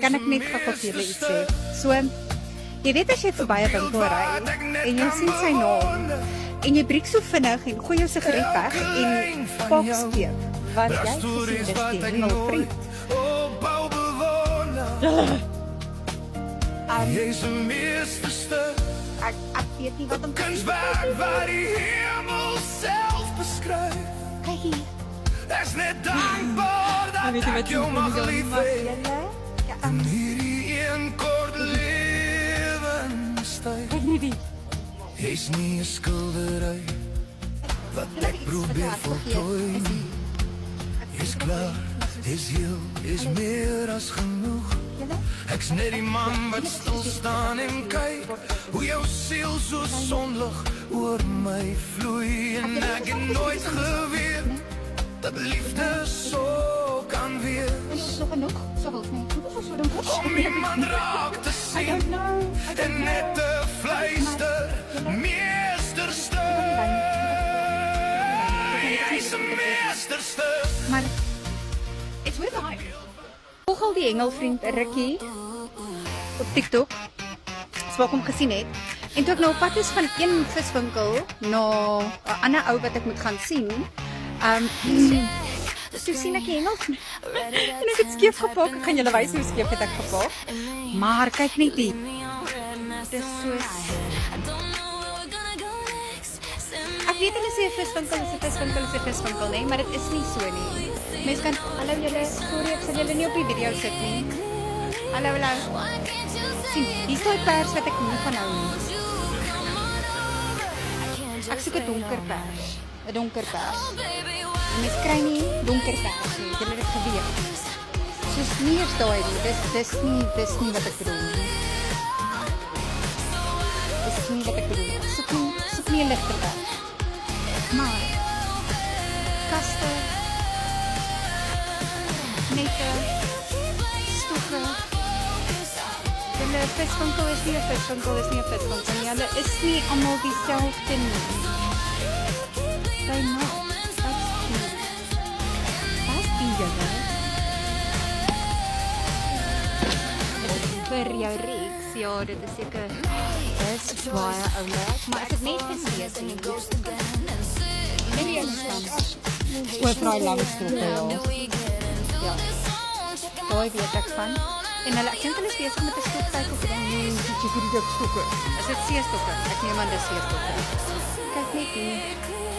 Kan ek net gou vir julle iets sê? So, jy weet as jy verby 'n winkel ry en jy sien sy naam en jy breek so vinnig en gooi jou sigaret weg en pak skeef, want jy het gesien dis die hengelvriend. Jy's 'n meesterstuk, Ek weet nie wat om te sê. kunswerk wat die hemel self beskryf. Kyk hier. Ek's net dankbaar dat ek jou mag lief hê. Julle? Ja, In hierdie een kort lewenstyd. kyk nie die. Jy's nie 'n skildery wat ek probeer voltooi. Jy's klaar, jy's heel, jy's meer as genoeg. Julle? Ek's net die man wat stil staan en kyk hoe jou siel so sonlig oor my vloei. En ek het nooit geweet dat liefde so kan wees. So genoeg, so wil nie. Hoeveel so dan Om iemand raak te I sien don't know. en net te fluister, meesterstuk. Jy's 'n meesterstuk. Maar it's with I. Volg al die hengelvriend Rikkie op TikTok. Dis waar ek hom gesien het. En toe ek nou op pad is van een viswinkel na 'n ander ou wat ek moet gaan sien, toe sien ek die hengelvriend. En ek het skeef gepak. Ek gaan julle wys hoe skeef het ek gepak. Maar kyk net hier. Dis so. Ek weet hulle sê 'n viswinkel is 'n viswinkel is 'n viswinkel, nee, maar dit is nie so nie. Mens kan hallo julle, sorry ek sal julle nie op die video sit nie. Hallo hallo. Sien, hier is daai pers wat ek nie van hou nie. Ek soek 'n donker pers. 'n Donker pers. En mens kry nie donker pers nie. Jy het dit geweet. Soos nie eens daai nie. Dis nie wat ek bedoel nie. Dis nie wat ek bedoel nie. Soek nie 'n ligter pers. Maar kaste, nette, stoeke. Julle viswinkel is nie 'n viswinkel, is nie 'n viswinkel nie. Hulle is nie almal dieselfde nie. Sy nou, wat die julle? Vir jou reeks, ja, dit is seker. Dis baie oulik, maar ek het net gesien nie. Maybe jy verstaan. Oor vraai lang stroke, ja. Ja. Daai weet ek van. En hulle, ek dink hulle is besig met 'n stoktykel of dan nie, die stokke. Is dit seestokke? Ek neem aan dis seestokke. Kyk net hier.